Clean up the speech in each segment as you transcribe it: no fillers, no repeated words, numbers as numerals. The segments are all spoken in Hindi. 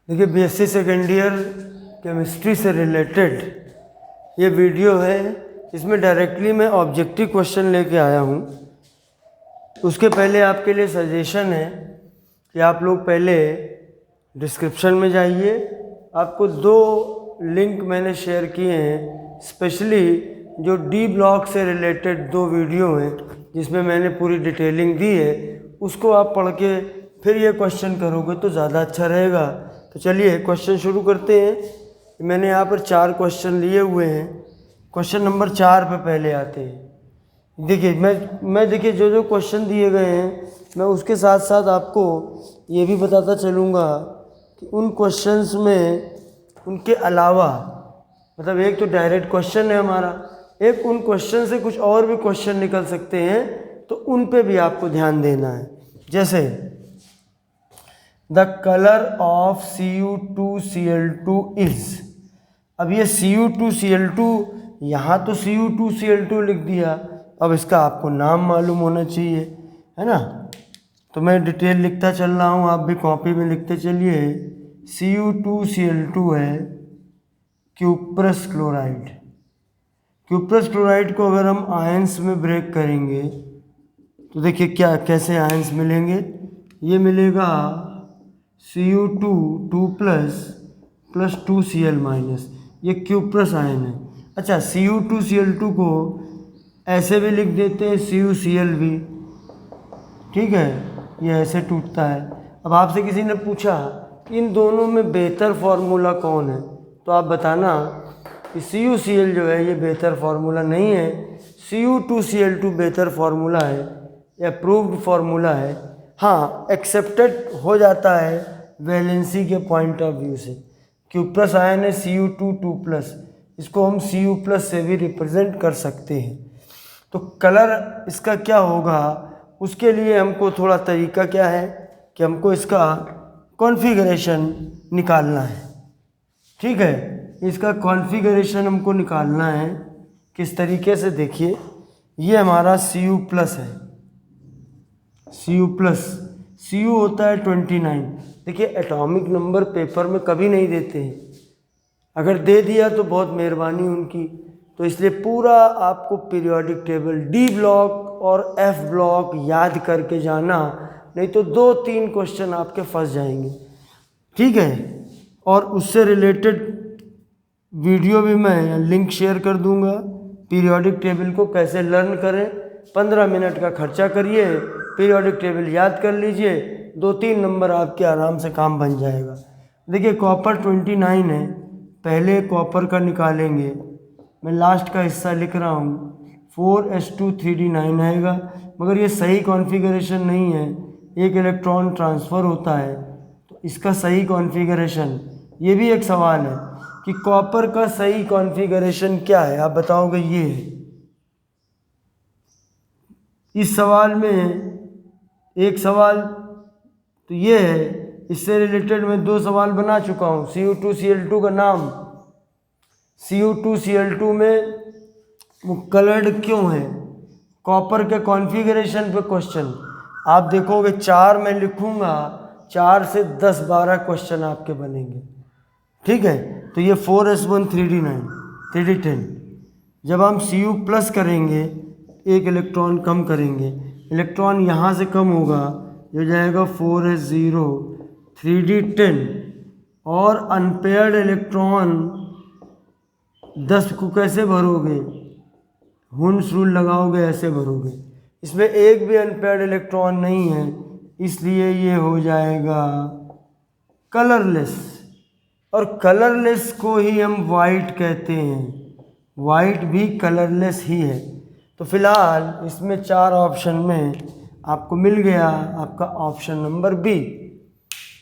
देखिए बीएससी सेकेंड ईयर केमिस्ट्री से रिलेटेड ये वीडियो है। इसमें डायरेक्टली मैं ऑब्जेक्टिव क्वेश्चन लेके आया हूँ। उसके पहले आपके लिए सजेशन है कि आप लोग पहले डिस्क्रिप्शन में जाइए। आपको 2 लिंक मैंने शेयर किए हैं, स्पेशली जो डी ब्लॉक से रिलेटेड 2 वीडियो हैं जिसमें मैंने पूरी डिटेलिंग दी है। उसको आप पढ़ के फिर ये क्वेश्चन करोगे तो ज़्यादा अच्छा रहेगा। तो चलिए क्वेश्चन शुरू करते हैं। मैंने यहाँ पर 4 क्वेश्चन लिए हुए हैं। क्वेश्चन नंबर 4 पे पहले आते हैं। देखिए मैं देखिए जो क्वेश्चन दिए गए हैं मैं उसके साथ साथ आपको ये भी बताता चलूँगा कि उन क्वेश्चंस में उनके अलावा मतलब एक तो डायरेक्ट क्वेश्चन है हमारा, एक उन क्वेश्चन से कुछ और भी क्वेश्चन निकल सकते हैं, तो उन पे भी आपको ध्यान देना है। जैसे the colour of Cu2Cl2 is. अब ये Cu2Cl2, यहाँ तो Cu2Cl2 लिख दिया, अब इसका आपको नाम मालूम होना चाहिए, है ना। तो मैं डिटेल लिखता चल रहा हूँ, आप भी कॉपी में लिखते चलिए। Cu2Cl2 है क्यूप्रस क्लोराइड। क्यूप्रस क्लोराइड को अगर हम आयंस में ब्रेक करेंगे तो देखिए क्या कैसे आयंस मिलेंगे। ये मिलेगा Cu2 2 प्लस 2Cl-, ये क्यूप्रस आयन है। अच्छा, Cu2Cl2 को ऐसे भी लिख देते हैं CuCl भी, ठीक है, ये ऐसे टूटता है। अब आपसे किसी ने पूछा इन दोनों में बेहतर फार्मूला कौन है, तो आप बताना कि CuCl जो है ये बेहतर फार्मूला नहीं है, Cu2Cl2 बेहतर फार्मूला है, अप्रूव्ड फार्मूला है। हाँ, एक्सेप्टेड हो जाता है वैलेंसी के पॉइंट ऑफ व्यू से। क्यूप्रस आयन है Cu2 2+, इसको हम Cu+ से भी रिप्रेजेंट कर सकते हैं। तो कलर इसका क्या होगा, उसके लिए हमको थोड़ा तरीका क्या है कि हमको इसका कॉन्फ़िगरेशन निकालना है, ठीक है। इसका कॉन्फ़िगरेशन हमको निकालना है किस तरीके से, देखिए ये हमारा Cu+ है, Cu होता है 29। देखिए एटॉमिक नंबर पेपर में कभी नहीं देते हैं, अगर दे दिया तो बहुत मेहरबानी उनकी। तो इसलिए पूरा आपको पीरियोडिक टेबल डी ब्लॉक और एफ ब्लॉक याद करके जाना, नहीं तो 2-3 क्वेश्चन आपके फंस जाएंगे, ठीक है। और उससे रिलेटेड वीडियो भी मैं लिंक शेयर कर दूंगा। पीरियोडिक टेबल को कैसे लर्न करें, 15 मिनट का खर्चा करिए, पीरियोडिक टेबल याद कर लीजिए, 2-3 नंबर आपके आराम से काम बन जाएगा। देखिए कॉपर 29 है, पहले कॉपर का निकालेंगे, मैं लास्ट का हिस्सा लिख रहा हूँ, 4s2 3d9 आएगा, मगर ये सही कॉन्फ़िगरेशन नहीं है, एक इलेक्ट्रॉन ट्रांसफ़र होता है। तो इसका सही कॉन्फ़िगरेशन, ये भी एक सवाल है कि कॉपर का सही कॉन्फ़िगरेशन क्या है, आप बताओगे ये है। इस सवाल में एक सवाल तो ये है, इससे रिलेटेड मैं 2 सवाल बना चुका हूँ। Cu2Cl2 का नाम, Cu2Cl2 में वो कलर्ड क्यों है, कॉपर के कॉन्फ़िगरेशन पे क्वेश्चन। आप देखोगे 4 मैं लिखूँगा, 4 से 10-12 क्वेश्चन आपके बनेंगे, ठीक है। तो ये 4s1 3d9 3d10, जब हम Cu+ करेंगे एक इलेक्ट्रॉन कम करेंगे, इलेक्ट्रॉन यहाँ से कम होगा, ये हो जाएगा 4s0 3d10, और अनपेयर्ड इलेक्ट्रॉन 10 को कैसे भरोगे, हुंस रूल लगाओगे, ऐसे भरोगे। इसमें एक भी अनपेयर्ड इलेक्ट्रॉन नहीं है, इसलिए ये हो जाएगा कलरलेस, और कलरलेस को ही हम वाइट कहते हैं, वाइट भी कलरलेस ही है। तो फिलहाल इसमें 4 ऑप्शन में आपको मिल गया आपका ऑप्शन नंबर बी।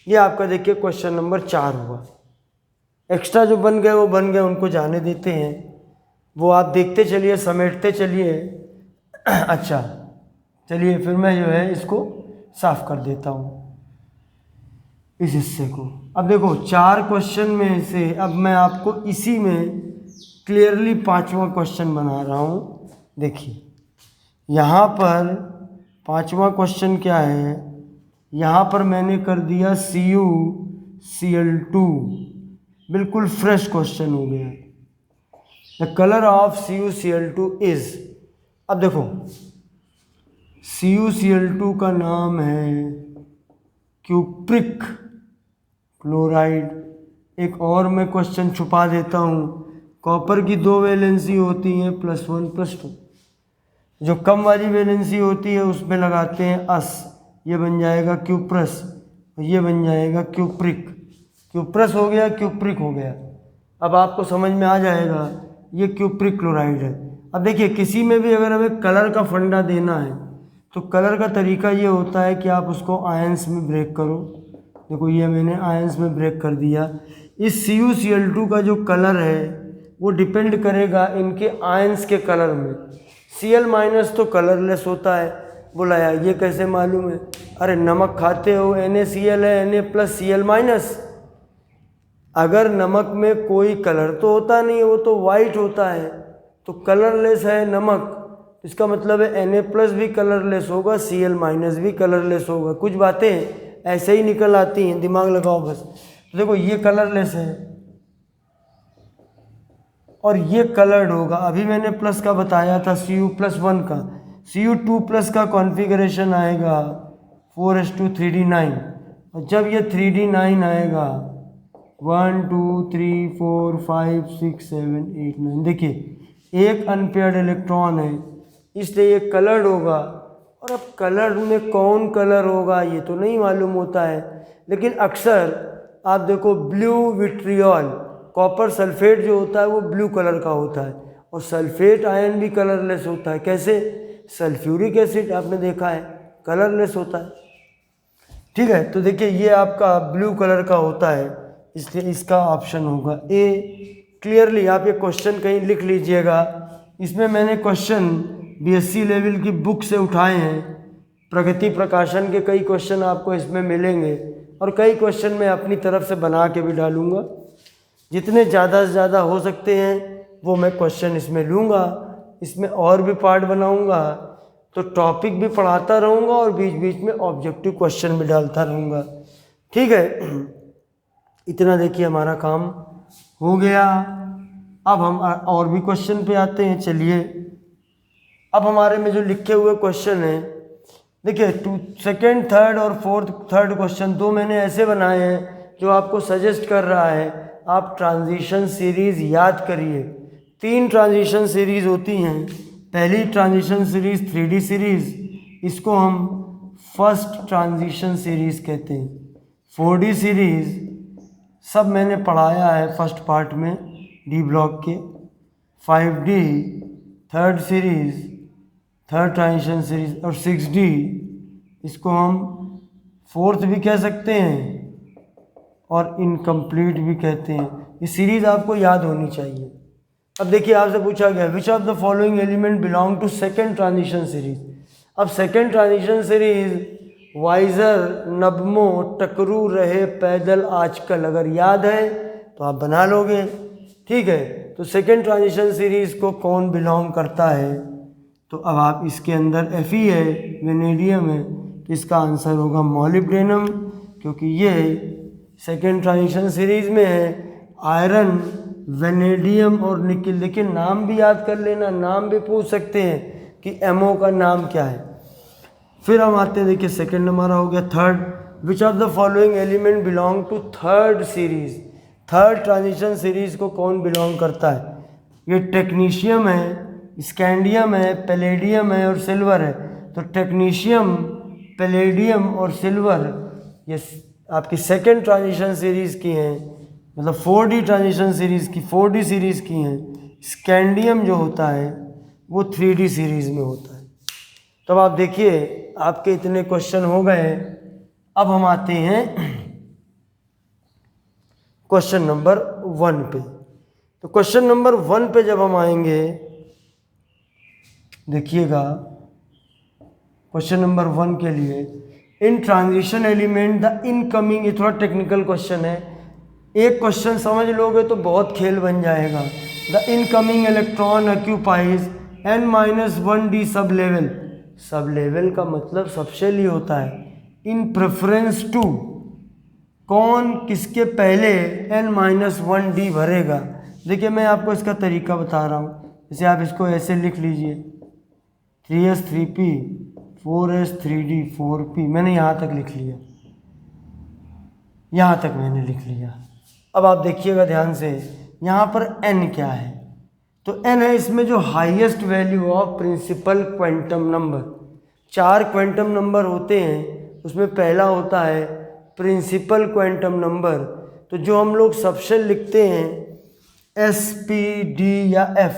ये आपका देखिए क्वेश्चन नंबर 4 हुआ। एक्स्ट्रा जो बन गए वो बन गए, उनको जाने देते हैं, वो आप देखते चलिए, समेटते चलिए। अच्छा चलिए फिर मैं जो है इसको साफ कर देता हूँ इस हिस्से को। अब देखो 4 क्वेश्चन में से अब मैं आपको इसी में क्लियरली 5वां क्वेश्चन बना रहा हूँ। देखिए यहाँ पर 5वां क्वेश्चन क्या है, यहाँ पर मैंने कर दिया Cl2, बिल्कुल फ्रेश क्वेश्चन हो गया। The colour of CuCl2 is, अब देखो CuCl2 का नाम है क्यूप्रिक क्लोराइड। एक और मैं क्वेश्चन छुपा देता हूँ, कॉपर की 2 वैलेंसी होती हैं +1 +2, जो कम वाली वैलेंसी होती है उसमें लगाते हैं अस, ये बन जाएगा क्यूप्रस, ये बन जाएगा क्यूप्रिक। क्यूप्रस हो गया, क्यूप्रिक हो गया। अब आपको समझ में आ जाएगा ये क्यूप्रिक क्लोराइड है। अब देखिए किसी में भी अगर हमें कलर का फंडा देना है तो कलर का तरीका ये होता है कि आप उसको आयंस में ब्रेक करो। देखो ये मैंने आयंस में ब्रेक कर दिया। इस CuCl2 का जो कलर है वो डिपेंड करेगा इनके आयंस के कलर में। Cl- तो कलरलेस होता है। बोला यार ये कैसे मालूम है? अरे नमक खाते हो, NaCl है, Na+Cl-। अगर नमक में कोई कलर तो होता नहीं है, वो तो वाइट होता है, तो कलरलेस है नमक, इसका मतलब है Na+ भी कलरलेस होगा, Cl- भी कलरलेस होगा। कुछ बातें ऐसे ही निकल आती हैं, दिमाग लगाओ बस। तो देखो ये कलरलेस है और ये कलर्ड होगा। अभी मैंने प्लस का बताया था Cu+1 का। Cu2+ का कॉन्फ़िगरेशन आएगा 4:3D9, और जब ये 3D9 आएगा 1 2 3 4 5 6 7 8 9, देखिए एक अनपेयर्ड इलेक्ट्रॉन है, इसलिए ये कलर्ड होगा। और अब कलर में कौन कलर होगा ये तो नहीं मालूम होता है, लेकिन अक्सर आप देखो ब्लू विट्रियल, कॉपर सल्फेट जो होता है वो ब्लू कलर का होता है, और सल्फेट आयन भी कलरलेस होता है। कैसे? सल्फ्यूरिक एसिड आपने देखा है कलरलेस होता है। ठीक है, तो देखिए ये आपका ब्लू कलर का होता है, इसलिए इसका ऑप्शन होगा ए। क्लियरली आप ये क्वेश्चन कहीं लिख लीजिएगा। इसमें मैंने क्वेश्चन BSc लेवल की बुक से उठाए हैं, प्रगति प्रकाशन के कई क्वेश्चन आपको इसमें मिलेंगे, और कई क्वेश्चन मैं अपनी तरफ से बना के भी डालूंगा। जितने ज़्यादा से ज़्यादा हो सकते हैं वो मैं क्वेश्चन इसमें लूँगा। इसमें और भी पार्ट बनाऊँगा, तो टॉपिक भी पढ़ाता रहूँगा और बीच बीच में ऑब्जेक्टिव क्वेश्चन भी डालता रहूँगा। ठीक है, इतना देखिए हमारा काम हो गया। अब हम और भी क्वेश्चन पे आते हैं। चलिए, अब हमारे में जो लिखे हुए क्वेश्चन हैं, देखिए सेकेंड, थर्ड और थर्ड क्वेश्चन दो मैंने ऐसे बनाए हैं जो आपको सजेस्ट कर रहा है आप ट्रांजिशन सीरीज़ याद करिए। 3 ट्रांजिशन सीरीज़ होती हैं। पहली ट्रांजिशन सीरीज़ 3D सीरीज़, इसको हम फर्स्ट ट्रांजिशन सीरीज़ कहते हैं। 4D सीरीज़ सब मैंने पढ़ाया है फर्स्ट पार्ट में D ब्लॉक के। 5D third series, third transition series, और 6D इसको हम फोर्थ भी कह सकते हैं और इनकम्प्लीट भी कहते हैं। ये सीरीज़ आपको याद होनी चाहिए। अब देखिए आपसे पूछा गया which of the following element belong to second transition series. अब सेकेंड ट्रांजिशन सीरीज़ वाइजर, नब्मो, टकरू रहे पैदल आजकल, अगर याद है तो आप बना लोगे। ठीक है, तो सेकेंड ट्रांजिशन सीरीज़ को कौन बिलोंग करता है? तो अब आप इसके अंदर Fe है, वेनेडियम है, तो इसका आंसर होगा मॉलिब्डेनम, क्योंकि ये सेकेंड ट्रांजिशन सीरीज़ में है। आयरन, वेनेडियम और निकिल। देखिए नाम भी याद कर लेना, नाम भी पूछ सकते हैं कि MO का नाम क्या है। फिर हम आते हैं, देखिए सेकेंड हमारा हो गया third. Which of the following element belong to third series. Third transition series को कौन बिलोंग करता है? ये टेक्नीशियम है, स्कैंडियम है, पैलेडियम है और सिल्वर है। तो टेक्नीशियम, पैलेडियम और सिल्वर ये आपकी सेकेंड ट्रांजिशन सीरीज़ की हैं, मतलब 4D ट्रांजिशन सीरीज़ की, 4D सीरीज़ की हैं। स्कैंडियम जो होता है वो 3D सीरीज़ में होता है। तब आप देखिए आपके इतने क्वेश्चन हो गए। अब हम आते हैं क्वेश्चन नंबर 1 पे। तो क्वेश्चन नंबर 1 पे जब हम आएंगे, देखिएगा क्वेश्चन नंबर 1 के लिए, इन ट्रांजिशन एलिमेंट द इनकमिंग, ये थोड़ा टेक्निकल क्वेश्चन है, एक क्वेश्चन समझ लोगे तो बहुत खेल बन जाएगा। The incoming electron occupies n-1d sub level. Sub level का मतलब सबशेल ही होता है। इन प्रेफरेंस टू कौन किसके पहले n-1d भरेगा। देखिए मैं आपको इसका तरीका बता रहा हूँ। जैसे आप इसको ऐसे लिख लीजिए 3s 3p 4s 3d 4p, मैंने यहाँ तक लिख लिया, यहाँ तक मैंने लिख लिया। अब आप देखिएगा ध्यान से, यहाँ पर n क्या है, तो n है इसमें जो highest value of principal quantum number. 4 quantum number होते हैं, उसमें पहला होता है प्रिंसिपल क्वांटम नंबर। तो जो हम लोग सबसे लिखते हैं s p d या f,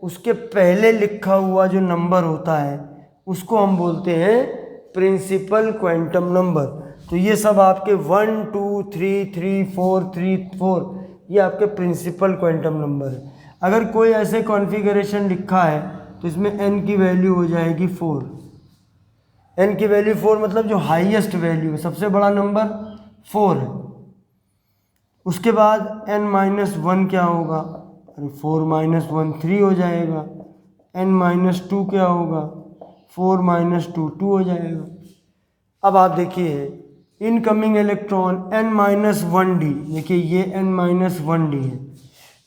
उसके पहले लिखा हुआ जो नंबर होता है उसको हम बोलते हैं प्रिंसिपल क्वांटम नंबर। तो ये सब आपके 1 2 3 3 4 3 4 ये आपके प्रिंसिपल क्वांटम नंबर है। अगर कोई ऐसे कॉन्फ़िगरेशन लिखा है तो इसमें n की वैल्यू हो जाएगी 4। n की वैल्यू 4 मतलब जो हाईएस्ट वैल्यू है, सबसे बड़ा नंबर 4 है। उसके बाद n-1 क्या होगा, अरे 4-1 3 हो जाएगा। n-2 क्या होगा, 4-2 2 हो जाएगा। अब आप देखिए इनकमिंग इलेक्ट्रॉन n-1d, देखिए ये n-1d है।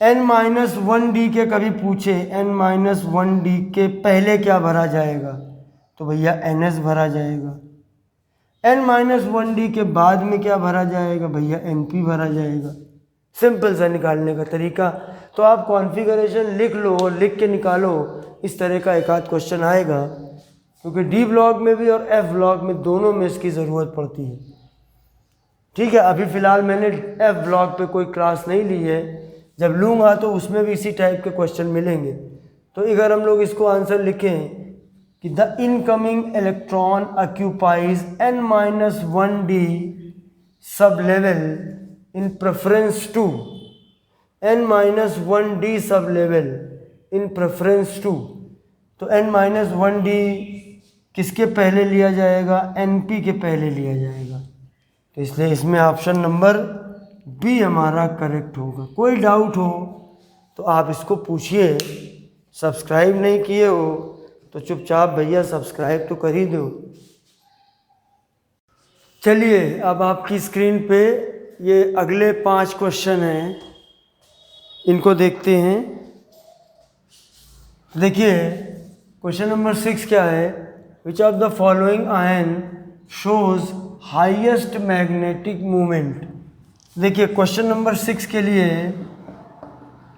n-1d के कभी पूछे n-1d के पहले क्या भरा जाएगा, तो भैया ns भरा जाएगा। n-1d के बाद में क्या भरा जाएगा, भैया np भरा जाएगा। सिंपल सा निकालने का तरीका। तो आप कॉन्फ़िगरेशन लिख लो और लिख के निकालो, इस तरह का एक आध क्वेश्चन आएगा, क्योंकि डी ब्लॉक में भी और एफ ब्लॉक में दोनों में इसकी ज़रूरत पड़ती है। ठीक है, अभी फ़िलहाल मैंने एफ ब्लॉक पे कोई क्लास नहीं ली है, जब लूँगा तो उसमें भी इसी टाइप के क्वेश्चन मिलेंगे। तो अगर हम लोग इसको आंसर लिखें कि the incoming electron occupies n-1d sub level in preference to n-1d sub level in preference to, तो n-1d किसके पहले लिया जाएगा, np के पहले लिया जाएगा। तो इसलिए इसमें ऑप्शन नंबर बी हमारा करेक्ट होगा। कोई डाउट हो तो आप इसको पूछिए। सब्सक्राइब नहीं किए हो तो चुपचाप भैया सब्सक्राइब तो कर ही दो। चलिए अब आपकी स्क्रीन पे ये अगले 5 क्वेश्चन हैं, इनको देखते हैं। देखिए क्वेश्चन नंबर 6 क्या है, which of the following ion shows highest magnetic movement. देखिए क्वेश्चन नंबर 6 के लिए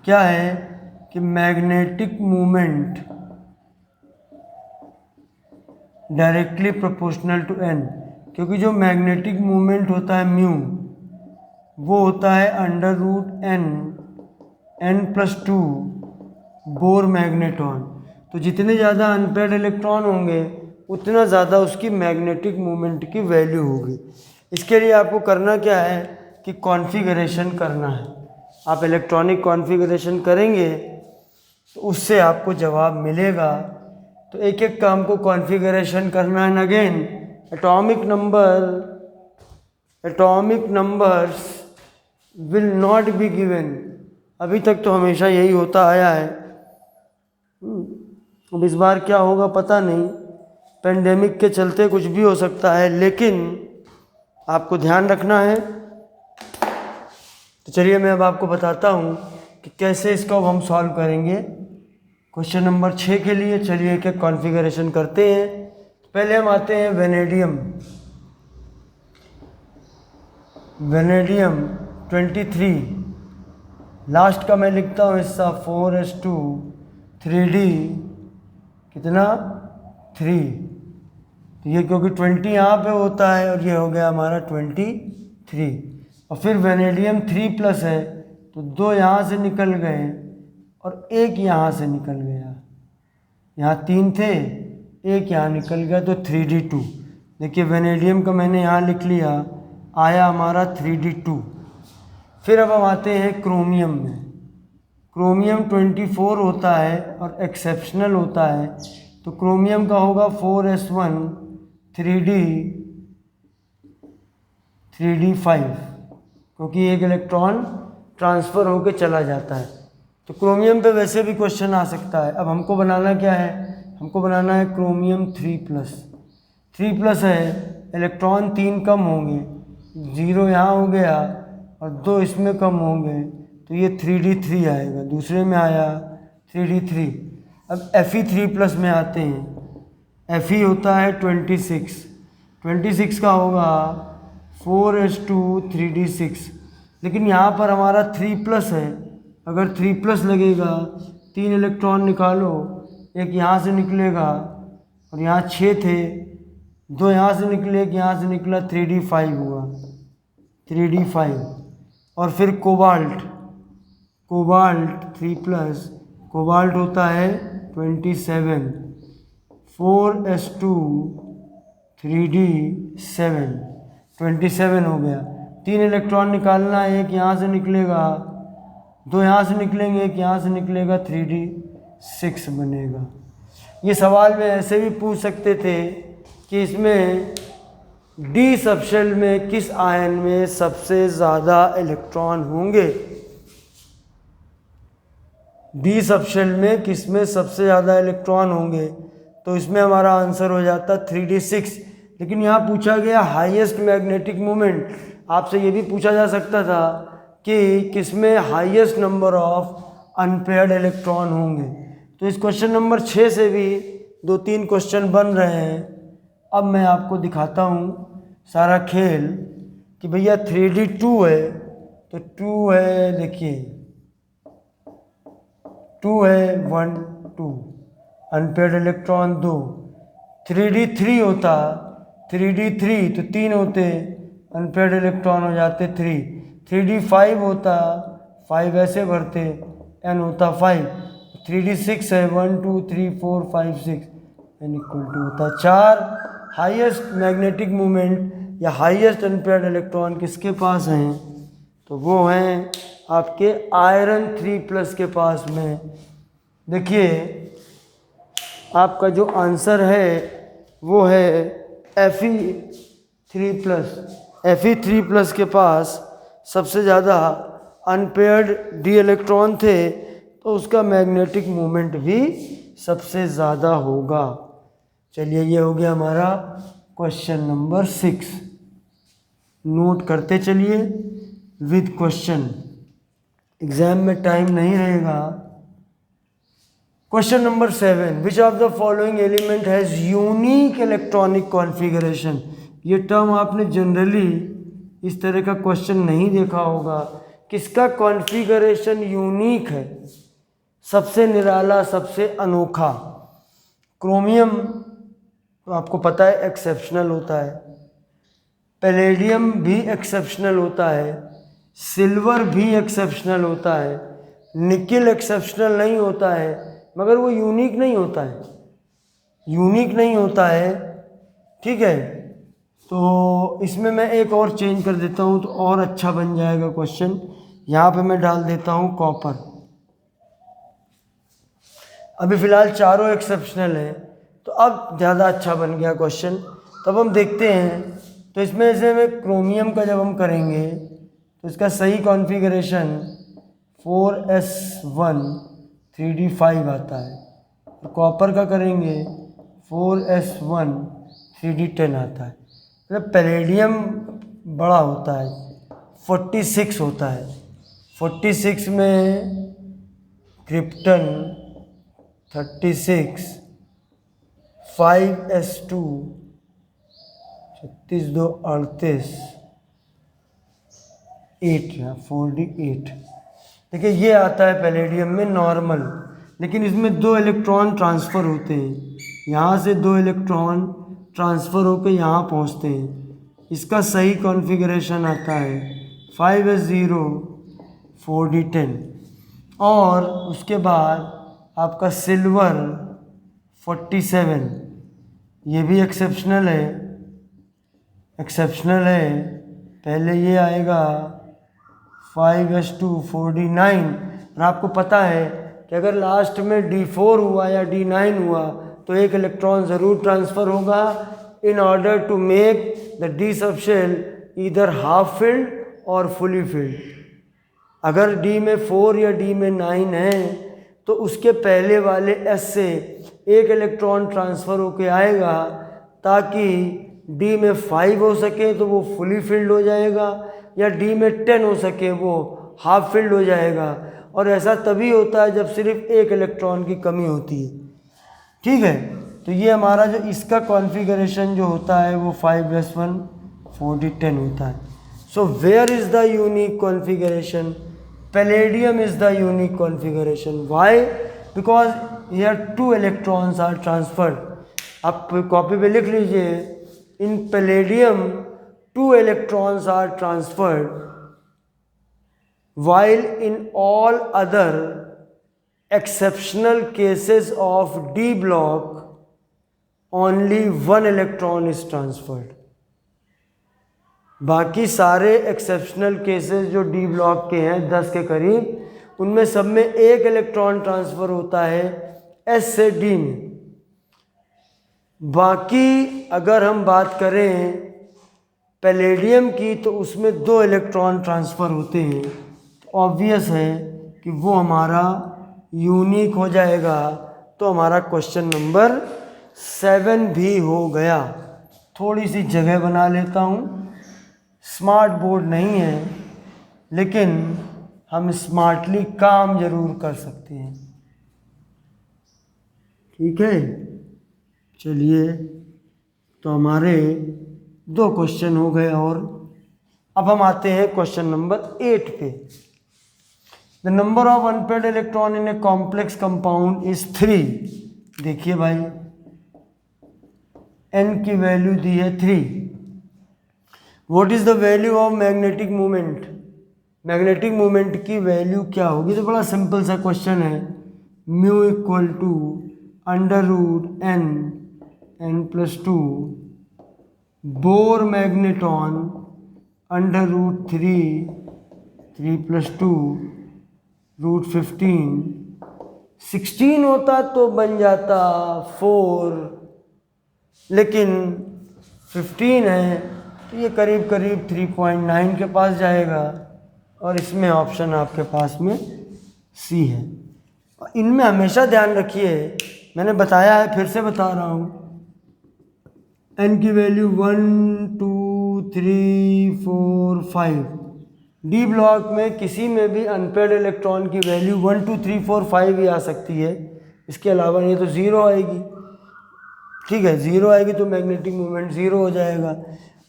क्या है कि magnetic movement directly proportional to n, क्योंकि जो मैग्नेटिक मूवमेंट होता है म्यू, वो होता है √n+2 बोर मैग्नेटॉन। तो जितने ज़्यादा अनपेयर्ड इलेक्ट्रॉन होंगे उतना ज़्यादा उसकी मैग्नेटिक मूवमेंट की वैल्यू होगी। इसके लिए आपको करना क्या है कि कॉन्फ़िगरेशन करना है। आप इलेक्ट्रॉनिक कॉन्फ़िगरेशन करेंगे तो उससे आपको जवाब मिलेगा। तो एक एक काम को कॉन्फ़िगरेशन करना है। Again atomic numbers will not be given. अभी तक तो हमेशा यही होता आया है, अब इस बार क्या होगा पता नहीं, पेंडेमिक के चलते कुछ भी हो सकता है, लेकिन आपको ध्यान रखना है। तो चलिए मैं अब आपको बताता हूँ कि कैसे इसको अब हम सॉल्व करेंगे। क्वेश्चन नंबर 6 के लिए चलिए एक एक कॉन्फ़िगरेशन करते हैं। पहले हम आते हैं वेनेडियम 23, लास्ट का मैं लिखता हूँ हिस्सा 4s2 3d कितना 3। तो ये क्योंकि 20 यहाँ पे होता है और ये हो गया हमारा 23। और फिर वेनेडियम 3+ है तो 2 यहाँ से निकल गए और 1 यहाँ से निकल गया। यहाँ 3 थे, 1 यहाँ निकल गया तो 3d2। देखिए वेनेडियम का मैंने यहाँ लिख लिया, आया हमारा 3d2। फिर अब हम आते हैं क्रोमियम में। क्रोमियम 24 होता है और एक्सेप्शनल होता है, तो क्रोमियम का होगा 4s1 3d5, क्योंकि एक इलेक्ट्रॉन ट्रांसफ़र होकर चला जाता है। तो क्रोमियम पे वैसे भी क्वेश्चन आ सकता है। अब हमको बनाना क्या है, हमको बनाना है क्रोमियम 3+। 3+ है, इलेक्ट्रॉन 3 कम होंगे, 0 यहाँ हो गया और 2 इसमें कम होंगे तो ये 3D3 आएगा। दूसरे में आया 3D3। अब Fe3+ में आते हैं। Fe होता है 26 का होगा 4s2 3D6, लेकिन यहाँ पर हमारा 3+ है। अगर 3+ लगेगा 3 इलेक्ट्रॉन निकालो, एक यहाँ से निकलेगा और यहाँ 6 थे, 2 यहाँ से निकले, एक यहाँ से निकला, 3D5 हुआ, 3D5। और फिर कोबाल्ट 3+, कोबाल्ट होता है 27, 4s2 3D7, 27 हो गया। 3 इलेक्ट्रॉन निकालना है, एक यहाँ से निकलेगा, 2 यहाँ से निकलेंगे, एक यहाँ से निकलेगा, 3D6 बनेगा। ये सवाल में ऐसे भी पूछ सकते थे कि इसमें डी सबशेल में किस आयन में सबसे ज़्यादा इलेक्ट्रॉन होंगे। डी सबशेल में किस में सबसे ज़्यादा इलेक्ट्रॉन होंगे, तो इसमें हमारा आंसर हो जाता 3D6। लेकिन यहाँ पूछा गया हाईएस्ट मैग्नेटिक मोमेंट। आपसे ये भी पूछा जा सकता था कि किस में highest number of unpaired electron होंगे। तो इस क्वेश्चन नंबर 6 से भी 2-3 क्वेश्चन बन रहे हैं। अब मैं आपको दिखाता हूँ सारा खेल कि भैया 3D2 है तो 2 है, देखिए 2 है, 1 2 अनपेयर्ड इलेक्ट्रॉन 2। 3D3 होता 3D3 तो 3 होते, अनपेयर्ड इलेक्ट्रॉन हो जाते 3। 3D5 होता 5 ऐसे भरते, n होता 5। 3D6 है 1 2 3 4 5 6, n इक्वल टू होता 4। हाईएस्ट मैग्नेटिक मोमेंट या हाईएस्ट अनपेयर्ड इलेक्ट्रॉन किसके पास हैं, तो वो हैं आपके आयरन 3+ के पास में। देखिए आपका जो आंसर है वो है Fe3+। Fe3+ के पास सबसे ज़्यादा अनपेयर्ड डी इलेक्ट्रॉन थे, तो उसका मैग्नेटिक मोमेंट भी सबसे ज़्यादा होगा। चलिए ये हो गया हमारा क्वेश्चन नंबर 6। नोट करते चलिए विद क्वेश्चन, एग्जाम में टाइम नहीं रहेगा। Question number 7, which of the following element has unique electronic configuration. ये टर्म आपने जनरली इस तरह का क्वेश्चन नहीं देखा होगा। किसका कॉन्फ़िगरेशन यूनिक है, सबसे निराला, सबसे अनोखा। क्रोमियम तो आपको पता है एक्सेप्शनल होता है, पैलेडियम भी एक्सेप्शनल होता है, सिल्वर भी एक्सेप्शनल होता है, निकिल एक्सेप्शनल नहीं होता है, मगर वो यूनिक नहीं होता है, यूनिक नहीं होता है। ठीक है, तो इसमें मैं एक और चेंज कर देता हूँ तो और अच्छा बन जाएगा क्वेश्चन। यहाँ पे मैं डाल देता हूँ कॉपर। अभी फ़िलहाल चारों एक्सेप्शनल है, तो अब ज़्यादा अच्छा बन गया क्वेश्चन। तब हम देखते हैं, तो इसमें से में क्रोमियम का जब हम करेंगे तो इसका सही कॉन्फ़िगरेशन 4s1 3d5 आता है। तो कॉपर का करेंगे 4s1 3d10 आता है। मतलब पैलेडियम बड़ा होता है, 46 होता है। 46 में क्रिप्टन 36, 5s2 36 2 38, 8 4d8। देखिए ये आता है पैलेडियम में नॉर्मल, लेकिन इसमें 2 इलेक्ट्रॉन ट्रांसफ़र होते हैं, यहाँ से 2 इलेक्ट्रॉन ट्रांसफ़र होकर यहाँ पहुँचते हैं। इसका सही कॉन्फ़िगरेशन आता है 5s0 4d10। और उसके बाद आपका सिल्वर 47, ये भी एक्सेप्शनल है, पहले ये आएगा 5s2 4d9। और आपको पता है कि अगर लास्ट में d4 हुआ या d9 हुआ तो एक इलेक्ट्रॉन ज़रूर ट्रांसफ़र होगा, in order to make the D subshell either half filled और फुली फिल्ड। अगर d में 4 या d में 9 है तो उसके पहले वाले s से एक इलेक्ट्रॉन ट्रांसफ़र होके आएगा, ताकि डी में 5 हो सके तो वो फुली फिल्ड हो जाएगा, या डी में 10 हो सके वो हाफ फिल्ड हो जाएगा। और ऐसा तभी होता है जब सिर्फ एक इलेक्ट्रॉन की कमी होती है। ठीक है, तो ये हमारा जो इसका कॉन्फ़िगरेशन जो होता है वो 5s1 4d10 होता है। So where is the unique configuration? Palladium is the unique configuration. Why? Because here 2 electrons are transferred. आप कॉपी पे लिख लीजिए, in palladium 2 electrons are transferred, while in all other exceptional cases of D block only 1 electron is transferred। बाकी सारे एक्सेप्शनल केसेस जो डी ब्लॉक के हैं 10 के करीब, उनमें सब में 1 इलेक्ट्रॉन ट्रांसफ़र होता है एस से डी में। बाकी अगर हम बात करें पैलेडियम की तो उसमें 2 इलेक्ट्रॉन ट्रांसफ़र होते हैं, तो ऑब्वियस है कि वो हमारा यूनिक हो जाएगा। तो हमारा क्वेश्चन नंबर 7 भी हो गया। थोड़ी सी जगह बना लेता हूँ। स्मार्ट बोर्ड नहीं है, लेकिन हम स्मार्टली काम ज़रूर कर सकते हैं। ठीक है, चलिए, तो हमारे 2 क्वेश्चन हो गए। और अब हम आते हैं क्वेश्चन नंबर 8 पे। The number of unpaired electron in a complex compound is 3। देखिए भाई, n की वैल्यू दी है 3। What is the value of magnetic moment? Magnetic moment की वैल्यू क्या होगी? तो बड़ा सिंपल सा क्वेश्चन है। Mu equal to √n+2 Bohr magneton √3 +2 √15। 16 होता तो बन जाता 4, लेकिन 15 है तो ये करीब करीब 3.9 के पास जाएगा। और इसमें ऑप्शन आपके पास में सी है। इनमें हमेशा ध्यान रखिए, मैंने बताया है, फिर से बता रहा हूँ, n की वैल्यू 1 2 3 4 5। डी ब्लॉक में किसी में भी अनपेयर्ड इलेक्ट्रॉन की वैल्यू 1 2 3 4 5 ही आ सकती है। इसके अलावा ये तो ज़ीरो आएगी। ठीक है, ज़ीरो आएगी तो मैग्नेटिक मोमेंट ज़ीरो हो जाएगा।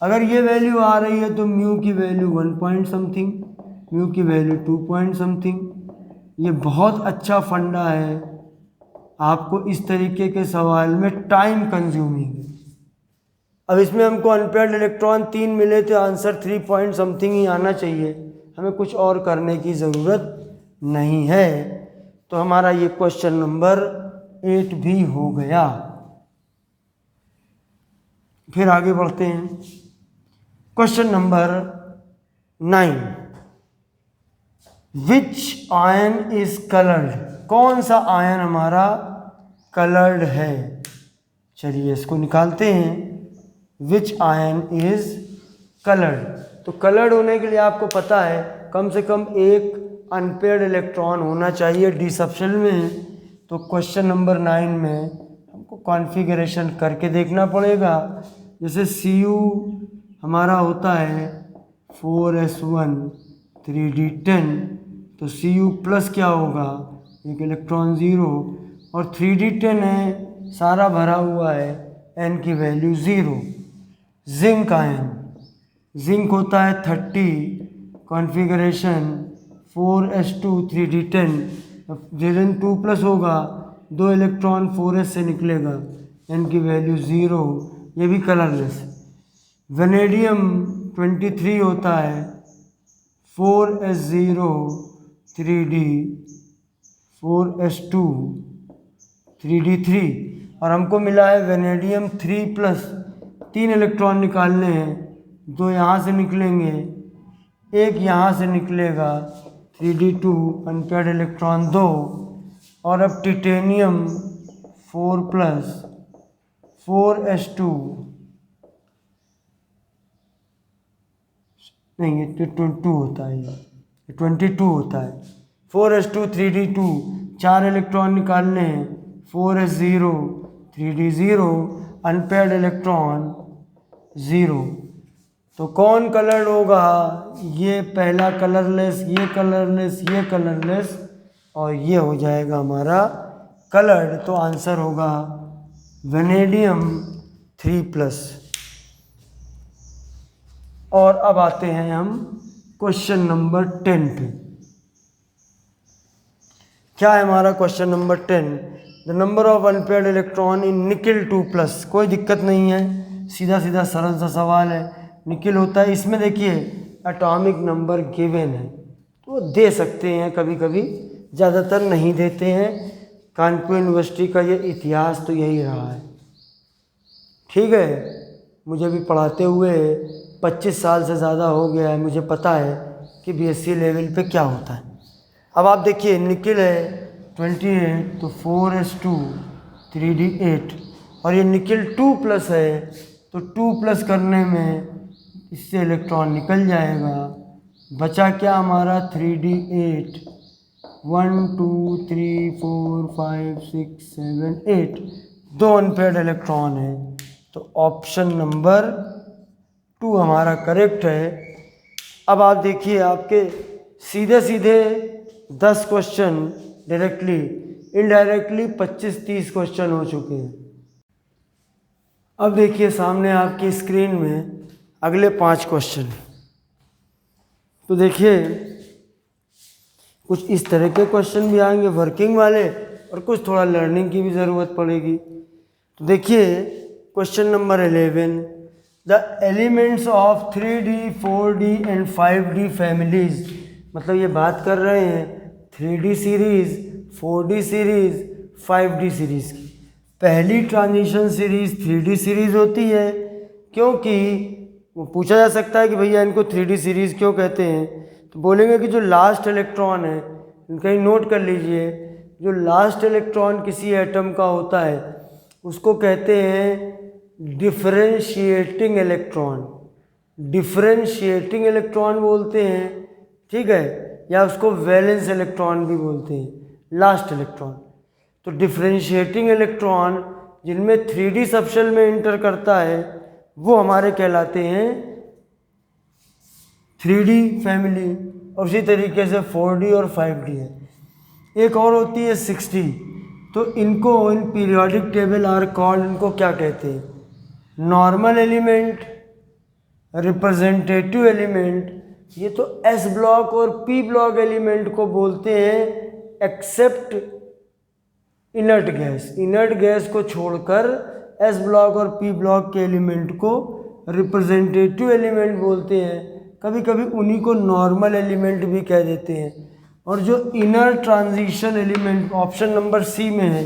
अगर ये वैल्यू आ रही है तो म्यू की वैल्यू 1 पॉइंट समथिंग, म्यू की वैल्यू 2 पॉइंट समथिंग। ये बहुत अच्छा फंडा है, आपको इस तरीके के सवाल में टाइम कंज्यूमिंग है। अब इसमें हमको अनपेयर्ड इलेक्ट्रॉन 3 मिले तो आंसर 3 पॉइंट समथिंग ही आना चाहिए, हमें कुछ और करने की ज़रूरत नहीं है। तो हमारा ये क्वेश्चन नंबर 8 भी हो गया। फिर आगे बढ़ते हैं। Question number 9, which ion is coloured? कौन सा आयन हमारा कलर्ड है? चलिए इसको निकालते हैं। विच आयन इज कलर्ड? तो कलर्ड होने के लिए आपको पता है कम से कम एक अनपेयर्ड इलेक्ट्रॉन होना चाहिए डी सबशेल में। तो क्वेश्चन नंबर 9 में हमको कॉन्फ़िगरेशन करके देखना पड़ेगा। जैसे Cu हमारा होता है 4s1 3d10, तो Cu प्लस क्या होगा? एक इलेक्ट्रॉन 0, और 3d10 है, सारा भरा हुआ है, n की वैल्यू 0। जिंक आयन, जिंक होता है 30, कॉन्फ़िगरेशन 4s2 3d10, जिन 2 प्लस होगा, 2 इलेक्ट्रॉन 4s से निकलेगा, n की वैल्यू 0, ये भी कलरलेस। वेनेडियम 23 होता है 4s0 3d 4s2 3d3, और हमको मिला है वेनेडियम 3+। 3 इलेक्ट्रॉन निकालने हैं, 2 यहाँ से निकलेंगे, एक यहाँ से निकलेगा, 3d2 अनपेयर्ड इलेक्ट्रॉन 2, और अब टिटेनियम 4+, 4s2 नहीं, ये 22 होता है, ये 22 होता है, 4s2 3d2, 4 इलेक्ट्रॉन निकालने हैं, 4s0 3d0 अनपेयर्ड इलेक्ट्रॉन 0। तो कौन कलर्ड होगा? ये पहला कलरलेस, ये कलरलेस, ये कलरलेस, और ये हो जाएगा हमारा कलर्ड। तो आंसर होगा वेनेडियम 3+। और अब आते हैं हम क्वेश्चन नंबर 10 पे। क्या है हमारा question number 10? The number of unpaired electron in nickel 2+। कोई दिक्कत नहीं है, सीधा सीधा सरल सा सवाल है। निकिल होता है, इसमें देखिए एटॉमिक नंबर गिवन है तो दे सकते हैं, कभी कभी ज़्यादातर नहीं देते हैं। कानपुर यूनिवर्सिटी का ये इतिहास तो यही रहा है। ठीक है, मुझे भी पढ़ाते हुए 25 साल से ज़्यादा हो गया है, मुझे पता है कि बीएससी लेवल पे क्या होता है। अब आप देखिए निकिल है 28, तो 4s2 3d8, और ये निकिल 2+ है तो 2+ करने में इससे इलेक्ट्रॉन निकल जाएगा। बचा क्या हमारा 3d8, 1 2 3 4 5 6 7 8, 2 अनपेयर्ड इलेक्ट्रॉन है। तो ऑप्शन नंबर 2 हमारा करेक्ट है। अब आप देखिए आपके सीधे सीधे 10 क्वेश्चन डायरेक्टली, इनडायरेक्टली 25-30 क्वेश्चन हो चुके हैं। अब देखिए सामने आपकी स्क्रीन में अगले 5 क्वेश्चन। तो देखिए कुछ इस तरह के क्वेश्चन भी आएंगे वर्किंग वाले, और कुछ थोड़ा लर्निंग की भी ज़रूरत पड़ेगी। तो देखिए question number 11, the elements of 3D 4D and 5D families. मतलब ये बात कर रहे हैं 3D series, 4D series, 5D series की। पहली ट्रांजिशन सीरीज़ 3D सीरीज़ होती है, क्योंकि वो पूछा जा सकता है कि भैया इनको 3D सीरीज़ क्यों कहते हैं। तो बोलेंगे कि जो लास्ट इलेक्ट्रॉन है, कहीं नोट कर लीजिए, जो लास्ट इलेक्ट्रॉन किसी एटम का होता है उसको कहते हैं डिफरेंशिएटिंग इलेक्ट्रॉन। डिफरेंशिएटिंग इलेक्ट्रॉन बोलते हैं, ठीक है, या उसको वैलेंस इलेक्ट्रॉन भी बोलते हैं, लास्ट इलेक्ट्रॉन। तो डिफरेंशिएटिंग इलेक्ट्रॉन जिनमें 3D सबशेल में इंटर करता है वो हमारे कहलाते हैं 3D फैमिली, और उसी तरीके से 4D और 5D है। एक और होती है 6D। तो इनको in periodic table are called, इनको क्या कहते हैं? Normal element, representative element. ये तो S ब्लॉक और P ब्लॉक एलिमेंट को बोलते हैं except inert gas. Inert gas को छोड़कर S ब्लॉक और P ब्लॉक के एलिमेंट को रिप्रेजेंटेटिव एलिमेंट बोलते हैं। कभी कभी उन्हीं को नॉर्मल एलिमेंट भी कह देते हैं। और जो inner transition element option number C में है,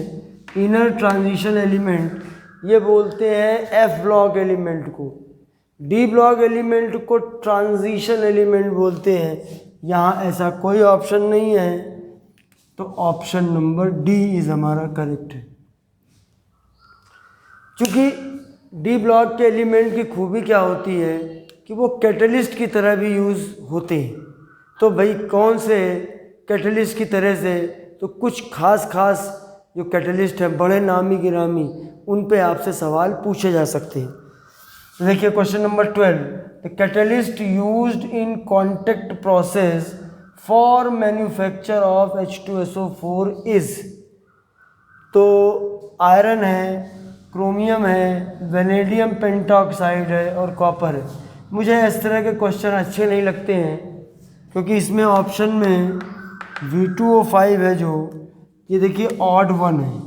इनर ट्रांजिशन एलिमेंट, ये बोलते हैं F ब्लॉक एलिमेंट को। D ब्लॉक एलिमेंट को ट्रांजिशन एलिमेंट बोलते हैं। यहाँ ऐसा कोई ऑप्शन नहीं है, तो ऑप्शन नंबर D इज हमारा करेक्ट है। क्योंकि D ब्लॉक के एलिमेंट की खूबी क्या होती है कि वो कैटलिस्ट की तरह भी यूज़ होते हैं। तो भाई कौन से कैटलिस्ट की तरह से? तो कुछ खास जो कैटलिस्ट हैं, बड़े नामी गिरामी, उन पे आपसे सवाल पूछे जा सकते हैं। तो देखिए question number 12, the catalyst used in contact process for manufacture of H2SO4 is. तो आयरन है, क्रोमियम है, वेनेडियम पेंटॉक्साइड है और कॉपर है। मुझे इस तरह के क्वेश्चन अच्छे नहीं लगते हैं, क्योंकि इसमें ऑप्शन में V2O5 है, जो ये देखिए ऑड 1 है।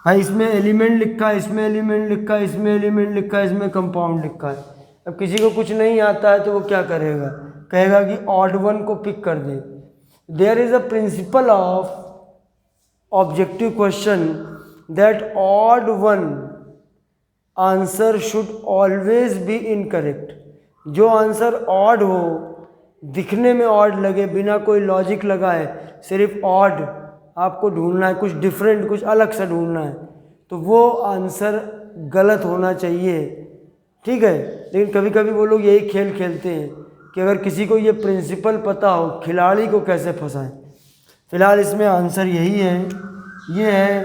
भाई इसमें एलिमेंट लिखा है, इसमें एलिमेंट लिखा है, इसमें एलिमेंट लिखा है, इसमें कंपाउंड लिखा है। अब किसी को कुछ नहीं आता है तो वो क्या करेगा? कहेगा कि ऑड 1 को पिक कर दे। There is a principle of objective question that odd 1 answer should always be incorrect. जो आंसर ऑड हो, दिखने में ऑड लगे, बिना कोई लॉजिक लगाए, सिर्फ ऑड आपको ढूंढना है, कुछ डिफरेंट, कुछ अलग से ढूंढना है, तो वो आंसर गलत होना चाहिए। ठीक है, लेकिन कभी कभी वो लोग यही खेल खेलते हैं कि अगर किसी को ये प्रिंसिपल पता हो, खिलाड़ी को कैसे फंसाएं। फिलहाल इसमें आंसर यही है, ये है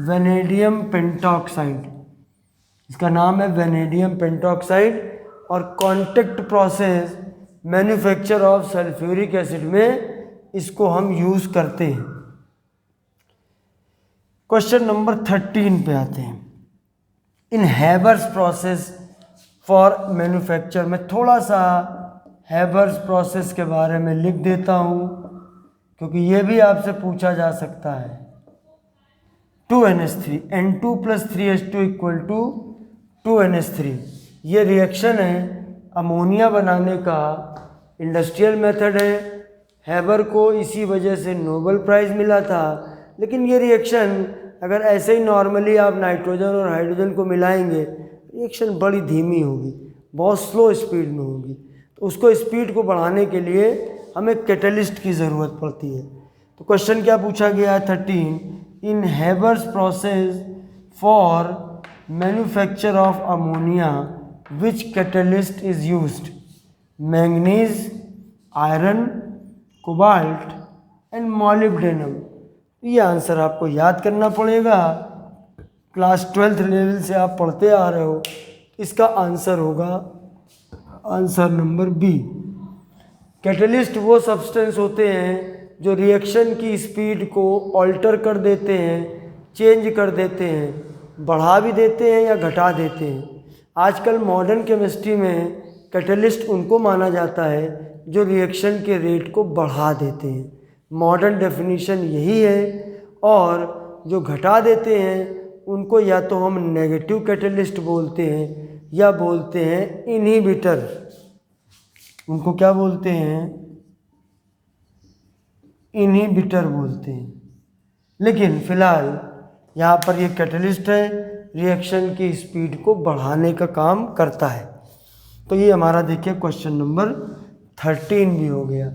वेनेडियम पेंटॉक्साइड। इसका नाम है वेनेडियम पेंटॉक्साइड, और contact process manufacture of sulphuric acid में इसको हम यूज़ करते हैं। क्वेश्चन नंबर 13 पे आते हैं। इन हैबर्स प्रोसेस फॉर मैन्युफैक्चर में थोड़ा सा हैबर्स प्रोसेस के बारे में लिख देता हूँ, क्योंकि ये भी आपसे पूछा जा सकता है। 2NH3 N2 + 3H2 = 2NH3। ये रिएक्शन है अमोनिया बनाने का, इंडस्ट्रियल मेथड है। हैबर को इसी वजह से नोबेल प्राइज़ मिला था। लेकिन ये रिएक्शन अगर ऐसे ही नॉर्मली आप नाइट्रोजन और हाइड्रोजन को मिलाएंगे, रिएक्शन बड़ी धीमी होगी, बहुत स्लो स्पीड में होगी। तो उसको स्पीड को बढ़ाने के लिए हमें कैटलिस्ट की ज़रूरत पड़ती है। तो क्वेश्चन क्या पूछा गया है 13, in Haber's process for manufacture of ammonia which catalyst is used? Manganese, iron, cobalt and molybdenum. ये आंसर आपको याद करना पड़ेगा, क्लास 12th लेवल से आप पढ़ते आ रहे हो। इसका आंसर होगा आंसर नंबर बी। कैटलिस्ट वो सब्सटेंस होते हैं जो रिएक्शन की स्पीड को ऑल्टर कर देते हैं, चेंज कर देते हैं, बढ़ा भी देते हैं या घटा देते हैं। आजकल मॉडर्न केमिस्ट्री में कैटलिस्ट उनको माना जाता है जो रिएक्शन के रेट को बढ़ा देते हैं। मॉडर्न डेफिनेशन यही है। और जो घटा देते हैं उनको या तो हम नेगेटिव कैटलिस्ट बोलते हैं या बोलते हैं इनहिबिटर। उनको क्या बोलते हैं? इनहिबिटर बोलते हैं। लेकिन फ़िलहाल यहाँ पर ये कैटलिस्ट है, रिएक्शन की स्पीड को बढ़ाने का काम करता है। तो ये हमारा देखिए क्वेश्चन नंबर 13 भी हो गया।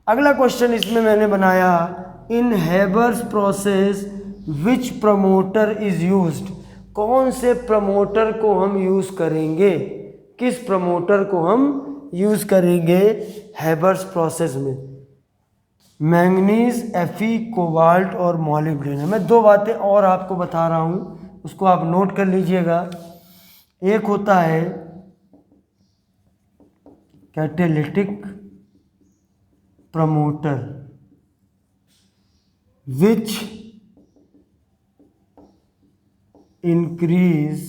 अगला क्वेश्चन इसमें मैंने बनाया, in Haber's process which promoter is used? कौन से प्रमोटर को हम यूज़ करेंगे? किस प्रमोटर को हम यूज़ करेंगे हैबर्स प्रोसेस में? मैंगनीज, Fe, कोबाल्ट और मॉलिब्डेनम। मैं दो बातें और आपको बता रहा हूँ, उसको आप नोट कर लीजिएगा। एक होता है catalytic promoter which increases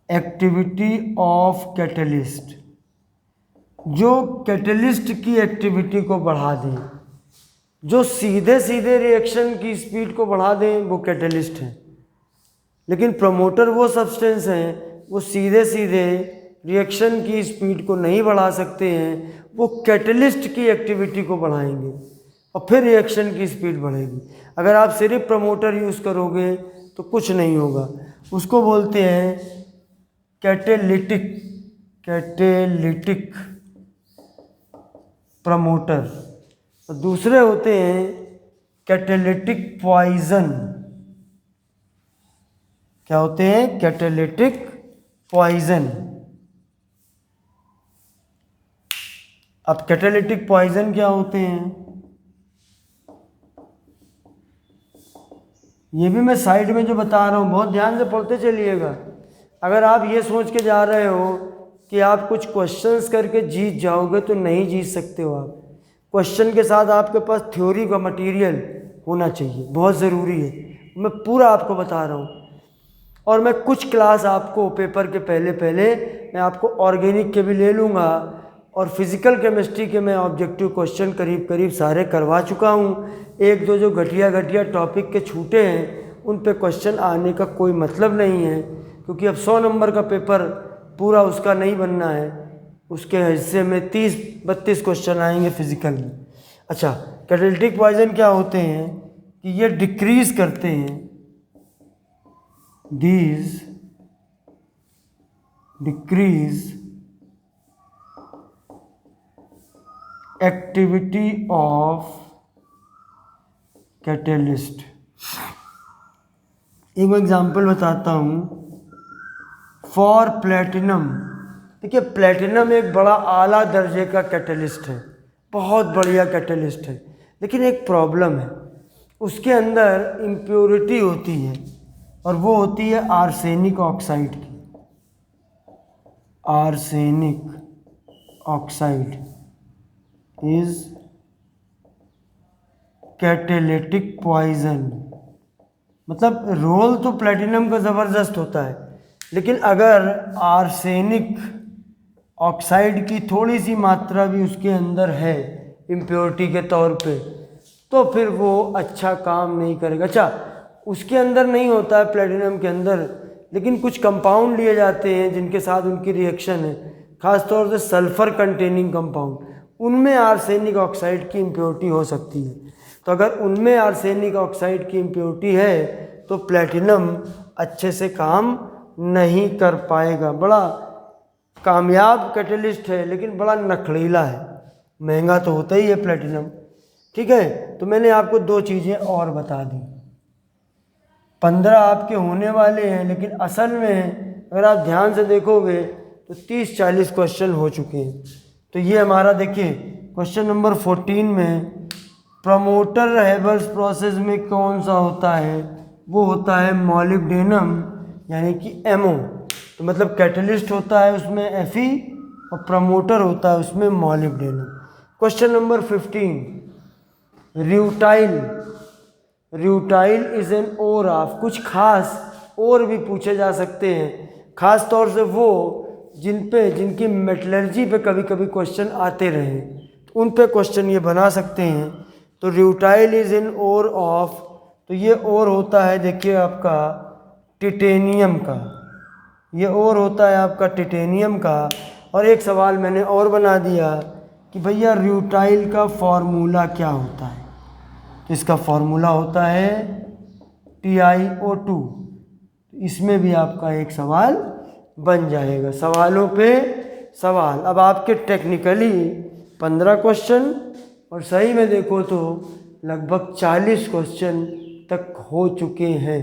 activity of catalyst, जो कैटलिस्ट की एक्टिविटी को बढ़ा दें, जो सीधे सीधे रिएक्शन की स्पीड को बढ़ा दें, वो कैटलिस्ट है। लेकिन प्रमोटर वो सब्सटेंस हैं वो सीधे सीधे रिएक्शन की स्पीड को नहीं बढ़ा सकते हैं, वो कैटलिस्ट की एक्टिविटी को बढ़ाएंगे और फिर रिएक्शन की स्पीड बढ़ेगी। अगर आप सिर्फ प्रमोटर यूज़ करोगे तो कुछ नहीं होगा। उसको बोलते हैं कैटेलिटिक प्रमोटर। और दूसरे होते हैं कैटेलिटिक पॉइजन। क्या होते हैं? Catalytic poison. अब कैटेलिटिक पॉइजन क्या होते हैं ये भी मैं साइड में जो बता रहा हूँ बहुत ध्यान से पढ़ते चलिएगा। अगर आप ये सोच के जा रहे हो कि आप कुछ क्वेश्चंस करके जीत जाओगे तो नहीं जीत सकते हो। आप क्वेश्चन के साथ आपके पास थ्योरी का मटेरियल होना चाहिए, बहुत ज़रूरी है। मैं पूरा आपको बता रहा हूँ। और मैं कुछ क्लास आपको पेपर के पहले मैं आपको ऑर्गेनिक के भी ले लूँगा और फिज़िकल केमिस्ट्री के मैं ऑब्जेक्टिव क्वेश्चन करीब सारे करवा चुका हूँ। एक दो जो घटिया टॉपिक के छूटे हैं उन पे क्वेश्चन आने का कोई मतलब नहीं है, क्योंकि अब 100 नंबर का पेपर पूरा उसका नहीं बनना है। उसके हिस्से में 30-32 क्वेश्चन आएंगे फिज़िकल में। अच्छा, कैटेलिटिक पॉइजन क्या होते हैं कि ये डिक्रीज़ करते हैं, these decrease activity of catalyst। एक एग्जांपल बताता हूँ। फॉर प्लेटिनम, देखिए प्लेटिनम एक बड़ा आला दर्जे का कैटलिस्ट है, बहुत बढ़िया कैटलिस्ट है। लेकिन एक प्रॉब्लम है, उसके अंदर इम्प्योरिटी होती है और वो होती है आर्सेनिक ऑक्साइड की। Arsenic oxide is catalytic poison. मतलब रोल तो प्लेटिनम का ज़बरदस्त होता है, लेकिन अगर आर्सेनिक ऑक्साइड की थोड़ी सी मात्रा भी उसके अंदर है इम्प्योरिटी के तौर पे, तो फिर वो अच्छा काम नहीं करेगा। अच्छा, उसके अंदर नहीं होता है प्लेटिनम के अंदर, लेकिन कुछ कंपाउंड लिए जाते हैं जिनके साथ उनकी रिएक्शन है, ख़ास तौर से सल्फ़र कंटेनिंग कंपाउंड, उनमें आर्सेनिक ऑक्साइड की इम्प्योरिटी हो सकती है। तो अगर उनमें आर्सेनिक ऑक्साइड की इम्प्योरिटी है तो प्लेटिनम अच्छे से काम नहीं कर पाएगा। बड़ा कामयाब कैटलिस्ट है, लेकिन बड़ा नखड़ीला है, महंगा तो होता ही है प्लेटिनम। ठीक है, तो मैंने आपको 2 चीज़ें और बता दी। 15 आपके होने वाले हैं, लेकिन असल में अगर आप ध्यान से देखोगे तो 30-40 क्वेश्चन हो चुके हैं। तो ये हमारा देखिए क्वेश्चन नंबर 14 में प्रमोटर हेबर्स प्रोसेस में कौन सा होता है, वो होता है मॉलिब्डेनम यानी कि MO। तो मतलब कैटलिस्ट होता है उसमें Fe और प्रमोटर होता है उसमें molybdenum. Question number 15 rutile is an ore of. कुछ खास और भी पूछे जा सकते हैं, खास तौर से वो जिनकी मेटलर्जी पे कभी कभी क्वेश्चन आते रहे, तो उन पे क्वेश्चन ये बना सकते हैं। तो र्यूटाइल इज एन ओर ऑफ, तो ये ओर होता है देखिए आपका टिटेनियम का, ये ओर होता है आपका टिटेनियम का। और एक सवाल मैंने और बना दिया कि भैया र्यूटाइल का फॉर्मूला क्या होता है। तो इसका फॉर्मूला होता है TiO2। इसमें भी आपका एक सवाल बन जाएगा, सवालों पे सवाल। अब आपके टेक्निकली 15 क्वेश्चन और सही में देखो तो लगभग 40 क्वेश्चन तक हो चुके हैं।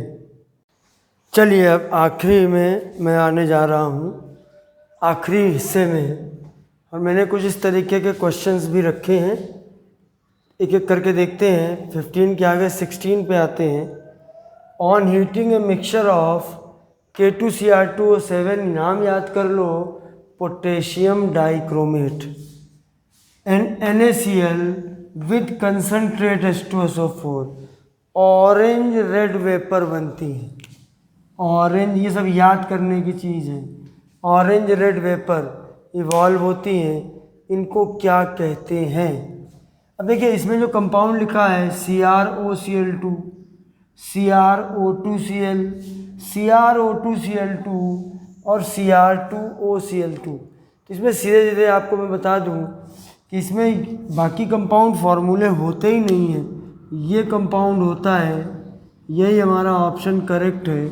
चलिए अब आखिरी में मैं आने जा रहा हूँ, आखिरी हिस्से में, और मैंने कुछ इस तरीके के क्वेश्चंस भी रखे हैं, एक एक करके देखते हैं। 15 के आगे 16 पे आते हैं। On heating a mixture of K2Cr2O7, नाम याद कर लो, potassium dichromate and NaCl with concentrate H2SO4, orange red vapour बनती है। ऑरेंज, ये सब याद करने की चीज़ है। ऑरेंज रेड वेपर इवॉल्व होती हैं, इनको क्या कहते हैं। अब देखिए इसमें जो कंपाउंड लिखा है CrOCl2, CrO2Cl, CrO2Cl2 और Cr2OCl2। तो इसमें सीधे सीधे आपको मैं बता दूं कि इसमें बाकी कंपाउंड फार्मूले होते ही नहीं हैं, ये कंपाउंड होता है, यही हमारा ऑप्शन करेक्ट है।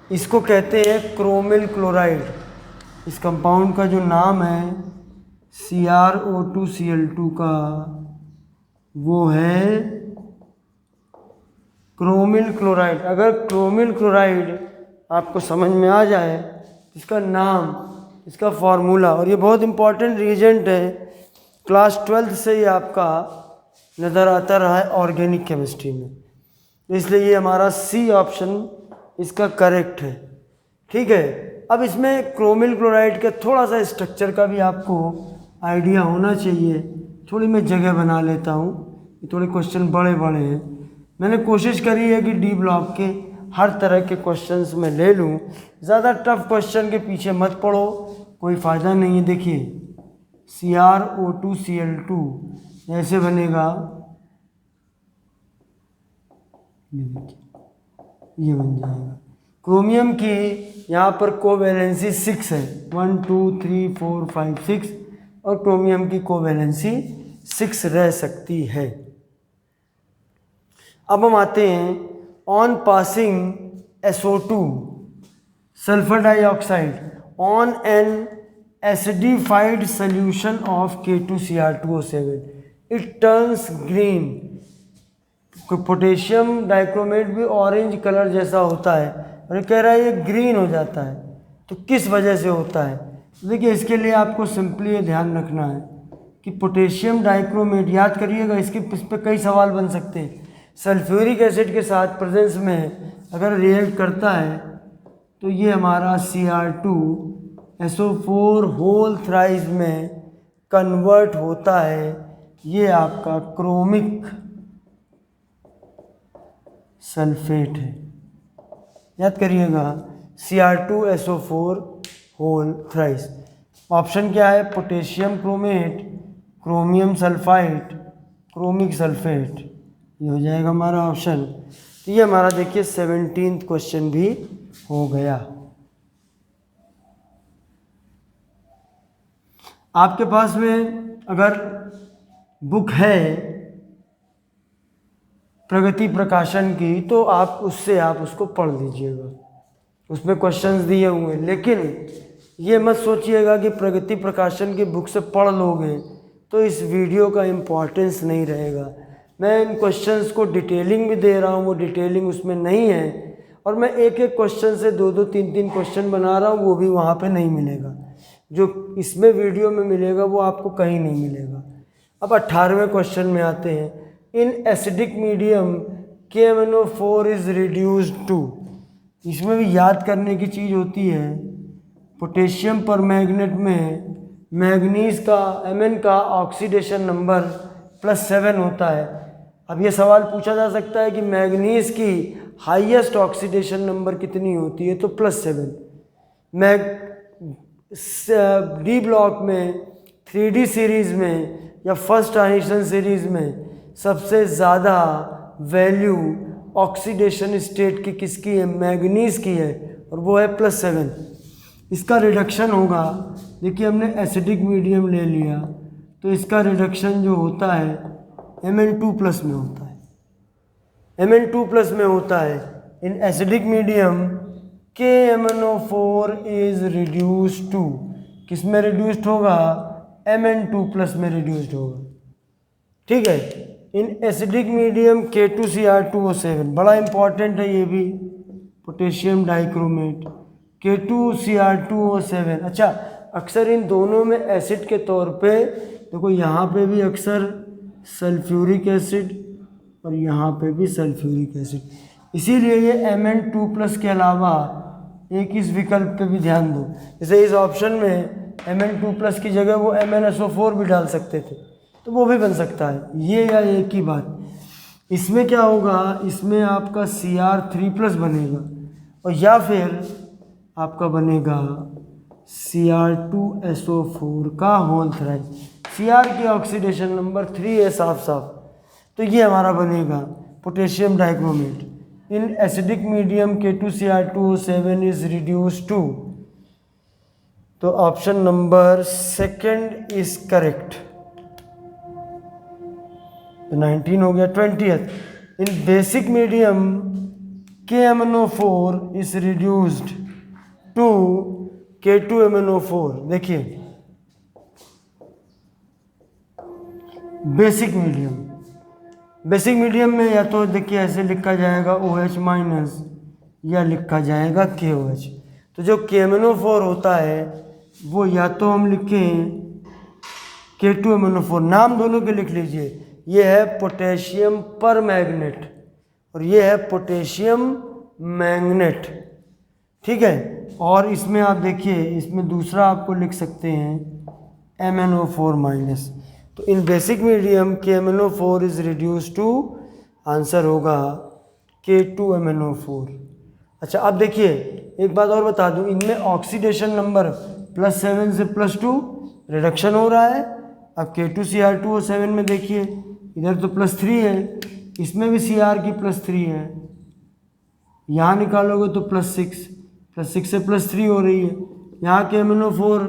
इसको कहते हैं क्रोमिल क्लोराइड। इस कंपाउंड का जो नाम है CrO2Cl2 का, वो है क्रोमिल क्लोराइड। अगर क्रोमिल क्लोराइड आपको समझ में आ जाए, इसका नाम, इसका फार्मूला, और ये बहुत इंपॉर्टेंट रीजेंट है, क्लास 12th से ही आपका नज़र आता रहा है ऑर्गेनिक केमिस्ट्री में, इसलिए ये हमारा C ऑप्शन इसका करेक्ट है। ठीक है, अब इसमें क्रोमिल क्लोराइड के थोड़ा सा स्ट्रक्चर का भी आपको आइडिया होना चाहिए। थोड़ी मैं जगह बना लेता हूँ, ये थोड़े क्वेश्चन बड़े बड़े हैं, मैंने कोशिश करी है कि D ब्लॉक के हर तरह के क्वेश्चंस में ले लूँ। ज़्यादा टफ क्वेश्चन के पीछे मत पड़ो, कोई फ़ायदा नहीं है। देखिए CrO2Cl2 ऐसे बनेगा, ये देखिए ये बन जाएगा। क्रोमियम की यहाँ पर कोवैलेंसी 6 है, 1 2 3 4 5 6, और क्रोमियम की कोवैलेंसी 6 रह सकती है। अब हम आते हैं on passing SO2 sulphur dioxide on an acidified solution of K2Cr2O7, it turns green। Potassium dichromate भी ऑरेंज कलर जैसा होता है, और ये कह रहा है ये ग्रीन हो जाता है, तो किस वजह से होता है। देखिए इसके लिए आपको सिंपली ये ध्यान रखना है कि पोटेशियम डाइक्रोमेट, याद करिएगा, इस पे कई सवाल बन सकते हैं। सल्फ्यूरिक एसिड के साथ प्रेजेंस में अगर रिएक्ट करता है तो ये हमारा Cr2SO4 होल थ्राइस में कन्वर्ट होता है। ये आपका क्रोमिक सल्फेट है, याद करिएगा, Cr2SO4 होल थ्राइस। ऑप्शन क्या है? Potassium chromate, chromium sulphide, chromic sulphate, ये हो जाएगा हमारा ऑप्शन। तो ये हमारा देखिए 17th क्वेश्चन भी हो गया। आपके पास में अगर बुक है प्रगति प्रकाशन की तो आप उसको पढ़ लीजिएगा, उसमें क्वेश्चंस दिए हुए हैं। लेकिन ये मत सोचिएगा कि प्रगति प्रकाशन की बुक से पढ़ लोगे तो इस वीडियो का इम्पोर्टेंस नहीं रहेगा। मैं इन क्वेश्चंस को डिटेलिंग भी दे रहा हूँ, वो डिटेलिंग उसमें नहीं है, और मैं एक एक क्वेश्चन से 2-2 3-3 क्वेश्चन बना रहा हूँ, वो भी वहाँ पे नहीं मिलेगा। जो इसमें वीडियो में मिलेगा वो आपको कहीं नहीं मिलेगा। अब 18वें क्वेश्चन में आते हैं। In acidic medium KMnO4 is reduced to. इसमें भी याद करने की चीज़ होती है, पोटेशियम परमैंगनेट में मैग्नीज का Mn का ऑक्सीडेशन नंबर +7 होता है। अब ये सवाल पूछा जा सकता है कि मैग्नीज की हाईएस्ट ऑक्सीडेशन नंबर कितनी होती है, तो +7। डी ब्लॉक में 3D सीरीज़ में या फर्स्ट ट्रांजिशन सीरीज़ में सबसे ज़्यादा वैल्यू ऑक्सीडेशन स्टेट की किसकी है? मैग्नीज की है, और वो है +7। इसका रिडक्शन होगा, देखिए हमने एसिडिक मीडियम ले लिया तो इसका रिडक्शन जो होता है Mn2+ में होता है, Mn2+ में होता है। In acidic medium KMnO4 is reduced to, किस में रिड्यूस्ड होगा? Mn2+ में रिड्यूस्ड होगा, ठीक है। इन एसिडिक मीडियम K2Cr2O7, बड़ा इंपॉर्टेंट है ये भी, पोटेशियम डाइक्रोमेट K2Cr2O7। अच्छा, अक्सर इन दोनों में एसिड के तौर पे देखो, यहाँ पे भी अक्सर सल्फ्यूरिक एसिड और यहाँ पे भी सल्फ्यूरिक एसिड, इसीलिए ये Mn2+ के अलावा एक इस विकल्प पे भी ध्यान दो। जैसे इस ऑप्शन में Mn2+ की जगह वो MnSO4 भी डाल सकते थे, तो वो भी बन सकता है, ये या एक ही बात। इसमें क्या होगा? इसमें आपका Cr3+ बनेगा, और या फिर आपका बनेगा Cr2SO4 का होल थ्राइस। Cr की ऑक्सीडेशन नंबर 3 है साफ साफ, तो ये हमारा बनेगा potassium dichromate. In acidic medium K2Cr2O7 is reduced to, तो ऑप्शन नंबर 2 इज करेक्ट। 19 हो गया। 20th, in basic medium KMnO4 is reduced to K2MnO4। देखिए बेसिक मीडियम में या तो देखिए ऐसे लिखा जाएगा OH- या लिखा जाएगा KOH। तो जो KMnO4 होता है वो या तो हम लिखें K2MnO4, नाम दोनों के लिख लीजिए, ये है पोटेशियम परमैंगनेट और ये है पोटेशियम मैंगनेट, ठीक है। और इसमें आप देखिए, इसमें दूसरा आपको लिख सकते हैं MnO4-। तो in basic medium KMnO4 is reduce to, answer होगा K2MnO4। अच्छा, अब देखिए एक बात और बता दूं, इनमें ऑक्सीडेशन नंबर +7 से +2 रिडक्शन हो रहा है। अब K2Cr2O7 में देखिए इधर तो +3 है, इसमें भी Cr की +3 है, यहाँ निकालोगे तो +6 से +3 हो रही है। यहाँ के MnO4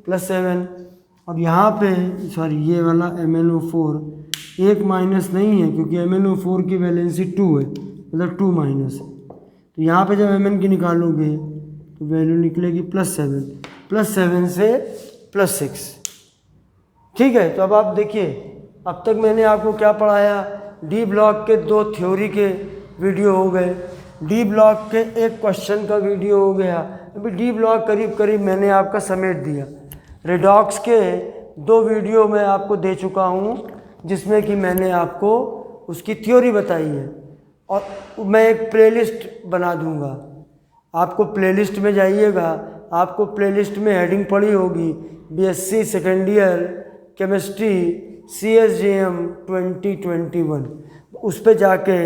+7, अब यहाँ पे सॉरी ये वाला MnO4 एक माइनस नहीं है क्योंकि MnO4 की वैलेंसी 2 है, मतलब 2 माइनस है। तो यहाँ पे जब Mn की निकालोगे तो वैल्यू निकलेगी +7 से +6, ठीक है। तो अब आप देखिए, अब तक मैंने आपको क्या पढ़ाया? डी ब्लॉक के 2 थ्योरी के वीडियो हो गए, डी ब्लॉक के एक क्वेश्चन का वीडियो हो गया। अभी डी ब्लॉक करीब करीब मैंने आपका समेट दिया। रेडॉक्स के 2 वीडियो मैं आपको दे चुका हूँ जिसमें कि मैंने आपको उसकी थ्योरी बताई है। और मैं एक प्लेलिस्ट बना दूंगा, आपको प्लेलिस्ट में जाइएगा, आपको प्लेलिस्ट में हेडिंग पड़ी होगी BSc second year chemistry CSJM 2021, उस पर जाके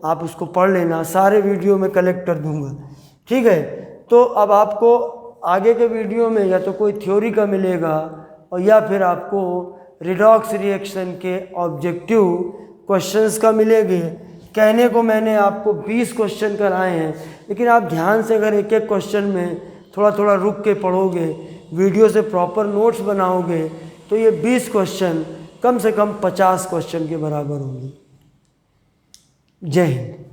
आप उसको पढ़ लेना, सारे वीडियो में कलेक्ट कर दूंगा, ठीक है। तो अब आपको आगे के वीडियो में या तो कोई थ्योरी का मिलेगा और या फिर आपको रिडॉक्स रिएक्शन के ऑब्जेक्टिव क्वेश्चंस का मिलेंगे। कहने को मैंने आपको 20 क्वेश्चन कराए हैं, लेकिन आप ध्यान से अगर एक एक क्वेश्चन में थोड़ा थोड़ा रुक के पढ़ोगे, वीडियो से प्रॉपर नोट्स बनाओगे, तो ये 20 क्वेश्चन कम से कम 50 क्वेश्चन के बराबर होंगे। जय हिंद।